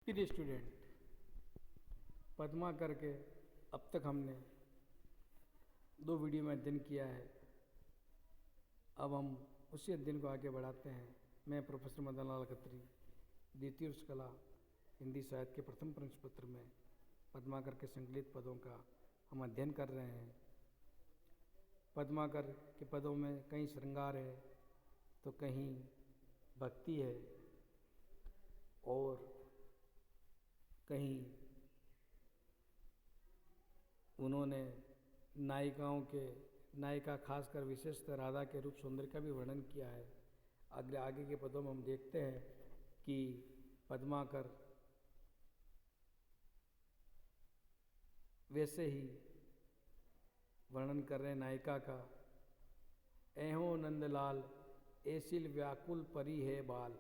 प्रिय स्टूडेंट, पद्मा करके अब तक हमने 2 वीडियो में अध्ययन किया है। अब हम उसी अध्ययन को आगे बढ़ाते हैं। मैं प्रोफेसर मदन लाल खत्री, द्वितीय वर्ष कला हिंदी साहित्य के प्रथम प्रश्नपत्र में पद्माकर के संकलित पदों का हम अध्ययन कर रहे हैं। पद्माकर के पदों में कहीं श्रृंगार है तो कहीं भक्ति है और कहीं उन्होंने नायिका खासकर विशेषतः राधा के रूप सौंदर्य का भी वर्णन किया है। आगे के पदों में हम देखते हैं कि पद्माकर वैसे ही वर्णन कर रहे हैं नायिका का। ऐहो नंदलाल ऐसिल व्याकुल परी है बाल।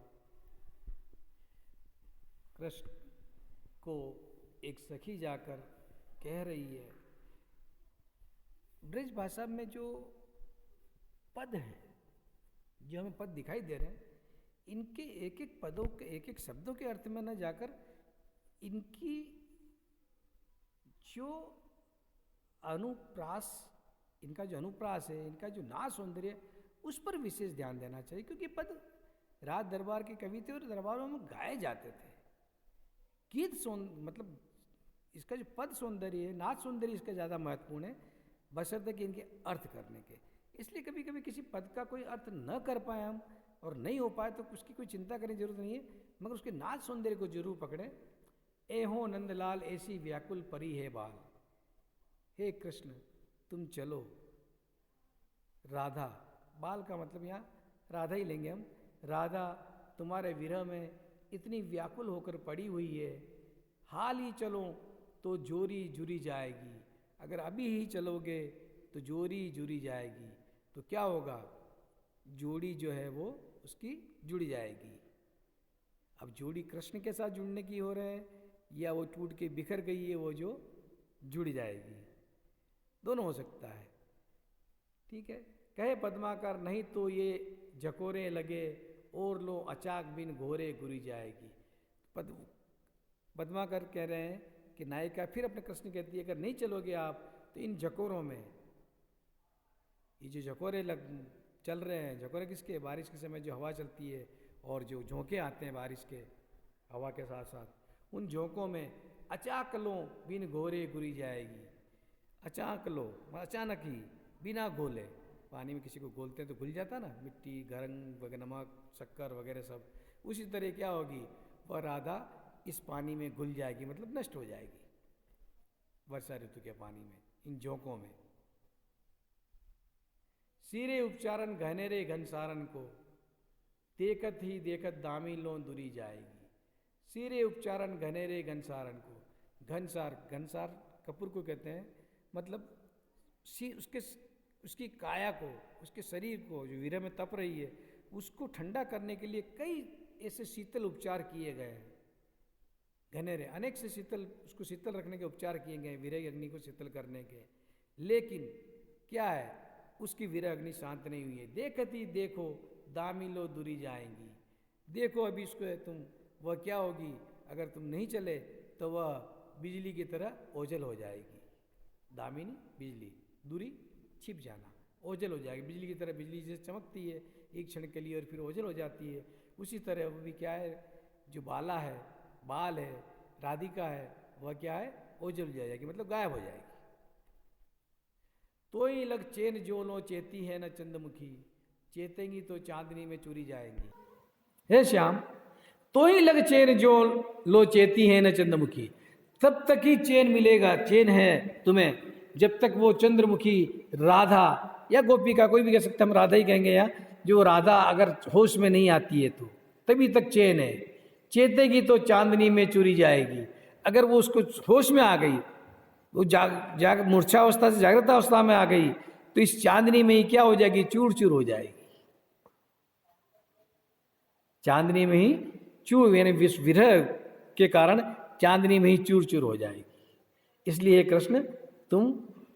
कृष्ण को एक सखी जाकर कह रही है। ब्रज भाषा में जो पद हैं, जो हमें पद दिखाई दे रहे हैं, इनके एक एक पदों के एक एक शब्दों के अर्थ में न जाकर इनकी जो अनुप्रास, इनका जो अनुप्रास है, इनका जो नाद सौंदर्य है, उस पर विशेष ध्यान देना चाहिए। क्योंकि पद राज दरबार के कवि थे और दरबारों में गाए जाते थे। गीत मतलब इसका जो पद सौंदर्य है, नाद सौंदर्य इसका ज़्यादा महत्वपूर्ण है, बशर्ते कि इनके अर्थ करने के। इसलिए कभी कभी किसी पद का कोई अर्थ न कर पाए हम और नहीं हो पाए तो उसकी कोई चिंता करने की जरूरत नहीं है, मगर उसके नाद सौंदर्य को जरूर पकड़ें। ऐहो नंदलाल ऐसी व्याकुल परी है बाल। हे कृष्ण तुम चलो। राधा, बाल का मतलब यहाँ राधा ही लेंगे हम। राधा तुम्हारे विरह में इतनी व्याकुल होकर पड़ी हुई है, हाल ही चलो तो जोरी जुरी जाएगी। अगर अभी ही चलोगे तो जोरी जुरी जाएगी। तो क्या होगा? जोड़ी जो है वो उसकी जुड़ जाएगी। अब जोड़ी कृष्ण के साथ जुड़ने की हो रहे हैं या वो टूट के बिखर गई है वो जो जुड़ जाएगी, दोनों हो सकता है। ठीक है। कहे पद्माकर नहीं तो ये झकोरे लगे और लो अचाक बिन घोरे गुरी जाएगी। पद्माकर कह रहे हैं कि नायिका फिर अपने कृष्ण कहती है अगर नहीं चलोगे आप तो इन झकोरों में, ये जो झकोरे चल रहे हैं, झकोरे किसके? बारिश के समय जो हवा चलती है और जो झोंके आते हैं बारिश के हवा के साथ साथ, उन झोंकों में अचाक लो बिन घोरे गुरी जाएगी। अचाक लो, अचानक ही, बिना घोले। पानी में किसी को घोलते हैं तो घुल जाता ना, मिट्टी, गरम वगैरह, नमक, शक्कर वगैरह सब। उसी तरह क्या होगी? वह राधा इस पानी में घुल जाएगी, मतलब नष्ट हो जाएगी वर्षा ऋतु के पानी में, इन झोंकों में। सिरे उपचारन घनेरे घनसारन को, देखत ही देखत दामी लो दुरी जाएगी। सिरे उपचारन घनेरे घनसारन को। घनसार कपूर को कहते हैं, मतलब उसकी काया को, उसके शरीर को जो विरह में तप रही है, उसको ठंडा करने के लिए कई ऐसे शीतल उपचार किए गए हैं। घनेरे, अनेक से उसको शीतल रखने के उपचार किए गए विरह अग्नि को शीतल करने के। लेकिन क्या है? उसकी विरह अग्नि शांत नहीं हुई है। देखती देखो दामी लो दुरी जाएंगी। देखो अभी इसको तुम, वह क्या होगी? अगर तुम नहीं चले तो वह बिजली की तरह ओझल हो जाएगी। दामिनी बिजली, दूरी छिप जाना, ओझल हो जाएगी। बिजली की तरह, बिजली जैसे चमकती है एक क्षण के लिए और फिर ओझल हो जाती है, उसी तरह वो भी क्या है? जो बाला है, बाल है, राधिका है, वह क्या है? ओझल हो जाएगी, मतलब गायब हो जाएगी। तो ही लग चैन जो लो चेती है न चंद्रमुखी, चेतेंगी तो चांदनी में चूरी जाएंगी। हे श्याम, तो ही लग चैन जो लो चेती है न चंद्रमुखी, तब तक ही चैन मिलेगा, चैन है तुम्हें, जब तक वो चंद्रमुखी राधा या गोपिका, कोई भी कह सकते, हम राधा ही कहेंगे यहाँ, जो राधा अगर होश में नहीं आती है तो तभी तक चैन है। चेतेगी तो चांदनी में चूरी जाएगी। अगर वो उसको होश में आ गई, वो मूर्छा अवस्था से जागृत अवस्था में आ गई, तो इस चांदनी में ही क्या हो जाएगी? चूर चूर हो जाएगी। चांदनी में ही चूर, यानी विरह के कारण चांदनी में ही चूर चूर हो जाएगी। इसलिए कृष्ण तुम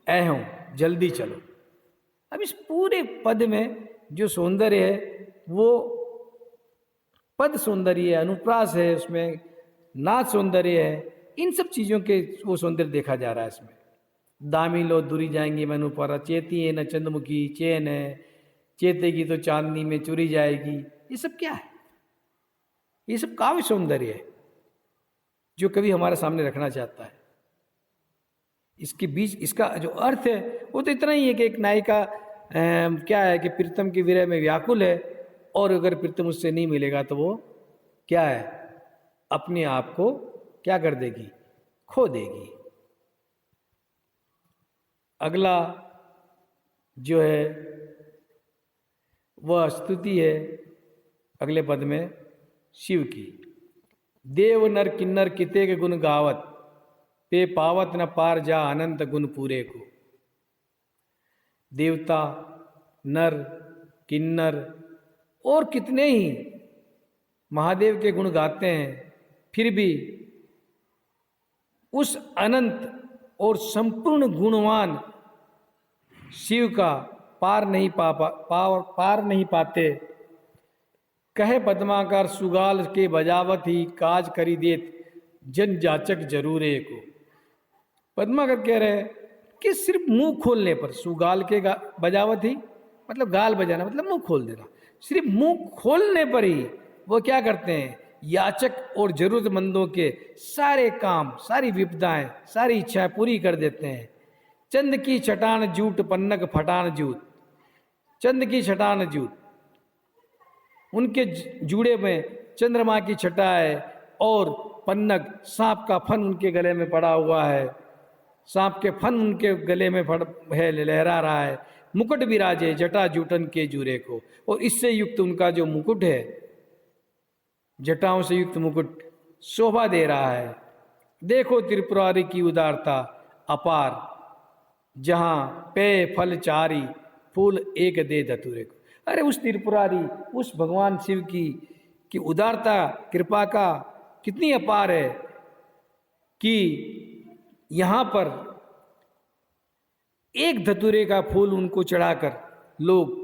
ऐहो, जल्दी चलो। अब इस पूरे पद में जो सौंदर्य है वो पद सौंदर्य, अनुप्रास है, उसमें नाच सौंदर्य है, इन सब चीज़ों के वो सौंदर्य देखा जा रहा है इसमें। दामी लो दूरी जाएंगी मनु पर, चेती है न चंद्रमुखी चैन है, चेतेगी तो चांदनी में चुरी जाएगी। ये सब क्या है? ये सब काव्य सौंदर्य है जो कवि हमारे सामने रखना चाहता है। इसके बीच इसका जो अर्थ है वो तो इतना ही है कि एक नायिका क्या है कि प्रीतम की विरह में व्याकुल है, और अगर प्रीतम उससे नहीं मिलेगा तो वो क्या है, अपने आप को क्या कर देगी, खो देगी। अगला जो है वह स्तुति है अगले पद में शिव की। देव नर किन्नर किते के गुण गावत, पे पावत न पार जा अनंत गुण पूरे को। देवता, नर, किन्नर और कितने ही महादेव के गुण गाते हैं, फिर भी उस अनंत और संपूर्ण गुणवान शिव का पार नहीं पाते। कहे पद्माकर सुगाल के बजावत ही काज करी देत जन जाचक जरूरे को। पद्माकर कह रहे हैं कि सिर्फ मुंह खोलने पर, सुगाल के बजावत ही मतलब गाल बजाना मतलब मुंह खोल देना, सिर्फ मुंह खोलने पर ही वो क्या करते हैं, याचक और जरूरतमंदों के सारे काम, सारी विपदाएं, सारी इच्छाएं पूरी कर देते हैं। चंद की छटान जूट पन्नक फटान जूट, चंद की छटान जूट, उनके जूड़े में चंद्रमा की छटा है और पन्नक सांप का फन उनके गले में पड़ा हुआ है, सांप के फन उनके गले में है, लहरा रहा है। मुकुट विराजे जटा जूटन के जूरे को, और इससे युक्त उनका जो मुकुट है, जटाओं से युक्त मुकुट शोभा दे रहा है। देखो त्रिपुरारी की उदारता अपार, जहां पे फल चारी फूल एक दे धतूरे को। अरे उस त्रिपुरारी, उस भगवान शिव की उदारता, कृपा का कितनी अपार है कि यहाँ पर एक धतूरे का फूल उनको चढ़ाकर लोग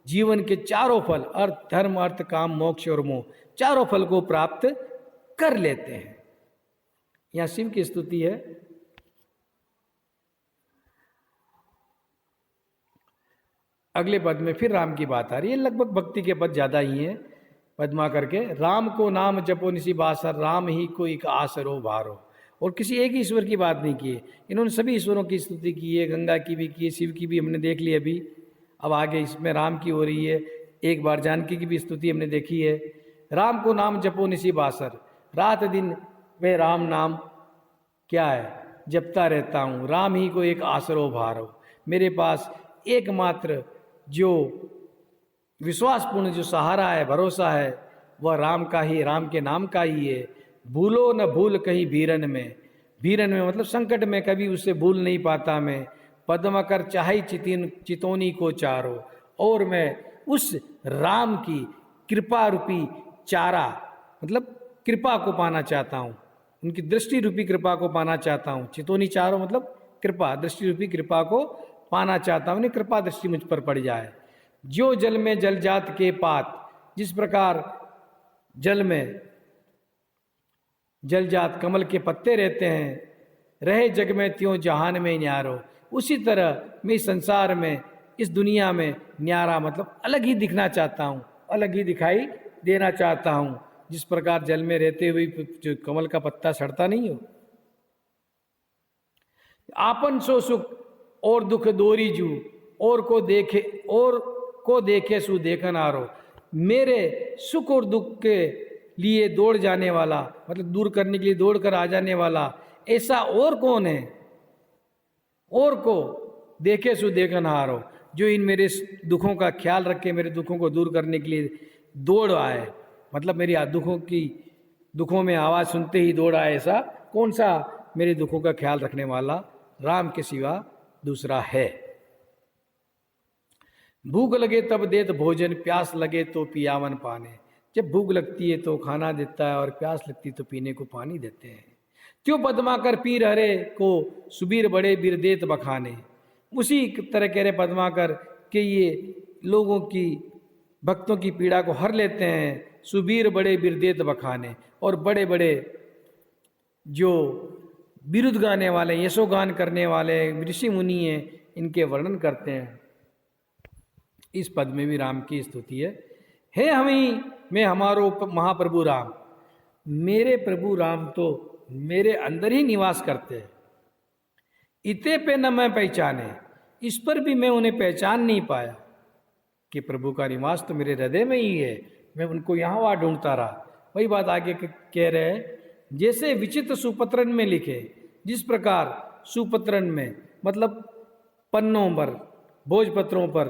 जीवन के चारों फल, अर्थ, धर्म, अर्थ, काम, मोक्ष और मोह, चारों फल को प्राप्त कर लेते हैं। यहां शिव की स्तुति है। अगले पद में फिर राम की बात आ रही है। लगभग भक्ति के पद ज्यादा ही हैं पद्मा करके। राम को नाम जपो निसी बासर, राम ही को एक आसरो भारो। और किसी एक ही ईश्वर की बात नहीं की है, इन्होंने सभी ईश्वरों की स्तुति की है। गंगा की भी की है, शिव की भी हमने देख ली अभी। अब आगे इसमें राम की हो रही है। एक बार जानकी की भी स्तुति हमने देखी है। राम को नाम जपो निसी बासर, रात दिन मैं राम नाम क्या है जपता रहता हूँ। राम ही को एक आसरो भारो, मेरे पास एकमात्र जो विश्वासपूर्ण जो सहारा है, भरोसा है, वह राम का ही, राम के नाम का ही है। भूलो न भूल कहीं भीरन में, भीरन में मतलब संकट में कभी उसे भूल नहीं पाता मैं। पद्म कर चाहे चितौनी को चारो, और मैं उस राम की कृपा रूपी चारा मतलब कृपा को पाना चाहता हूँ, उनकी दृष्टि रूपी कृपा को पाना चाहता हूँ। चितौनी चारो मतलब कृपा, दृष्टि रूपी कृपा को पाना चाहता हूँ, उन्हें कृपा दृष्टि मुझ पर पड़ जाए। जो जल में जलजात के पात, जिस प्रकार जल में जलजात कमल के पत्ते रहते हैं, रहे जग में त्यों जहान में न्यारो, उसी तरह मैं इस संसार में, इस दुनिया में न्यारा मतलब अलग ही दिखना चाहता हूँ, अलग ही दिखाई देना चाहता हूँ। जिस प्रकार जल में रहते हुए जो कमल का पत्ता सड़ता नहीं हो। आपन सो सुख और दुख दोरी जू, और को देखे सु देखन आरो, मेरे सुख और दुख के लिए दौड़ जाने वाला मतलब दूर करने के लिए दौड़ कर आ जाने वाला ऐसा और कौन है, और को देखे सु देखन हारो, जो इन मेरे दुखों का ख्याल रखे, मेरे दुखों को दूर करने के लिए दौड़ आए, मतलब मेरी दुखों में आवाज़ सुनते ही दौड़ आए। ऐसा कौन सा मेरे दुखों का ख्याल रखने वाला राम के सिवा दूसरा है। भूख लगे तब देत भोजन, प्यास लगे तो पियावन पाने। जब भूख लगती है तो खाना देता है, और प्यास लगती तो पीने को पानी देते हैं। क्यों पद्माकर पीर हरे को सुबीर बड़े बीर देत बखाने। उसी तरह कह रहे पद्माकर कि ये लोगों की, भक्तों की पीड़ा को हर लेते हैं। सुबीर बड़े बीर देत बखाने, और बड़े बड़े जो विरुद्ध गाने वाले, यशोगान करने वाले ऋषि मुनि हैं, इनके वर्णन करते हैं। इस पद में भी राम की स्तुति है। हे हमी मैं हमारो महाप्रभु राम, मेरे प्रभु राम तो मेरे अंदर ही निवास करते हैं। इते पे न मैं पहचाने, इस पर भी मैं उन्हें पहचान नहीं पाया कि प्रभु का निवास तो मेरे हृदय में ही है, मैं उनको यहाँ वहाँ ढूंढता रहा। वही बात आगे कह रहे हैं, जैसे विचित्र सुपत्रन में लिखे, जिस प्रकार सुपत्रन में मतलब पन्नों पर, भोजपत्रों पर,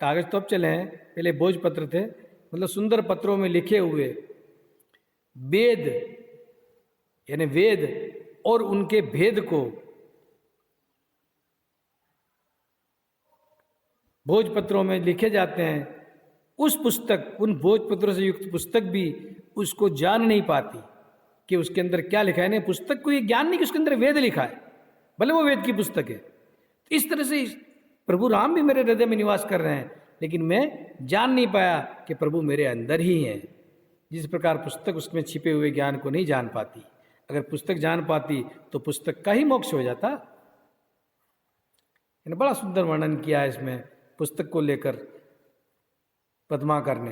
कागज तो अब चले हैं, पहले भोजपत्र थे, मतलब सुंदर पत्रों में लिखे हुए वेद यानी वेद और उनके भेद को भोजपत्रों में लिखे जाते हैं। उस पुस्तक, उन भोजपत्रों से युक्त पुस्तक भी उसको जान नहीं पाती कि उसके अंदर क्या लिखा है। नहीं, पुस्तक को ये ज्ञान नहीं कि उसके अंदर वेद लिखा है, भले वो वेद की पुस्तक है। तो इस तरह से प्रभु राम भी मेरे हृदय में निवास कर रहे हैं, लेकिन मैं जान नहीं पाया कि प्रभु मेरे अंदर ही हैं। जिस प्रकार पुस्तक उसमें छिपे हुए ज्ञान को नहीं जान पाती, अगर पुस्तक जान पाती तो पुस्तक का ही मोक्ष हो जाता। बड़ा सुंदर वर्णन किया है इसमें पुस्तक को लेकर पद्माकर ने।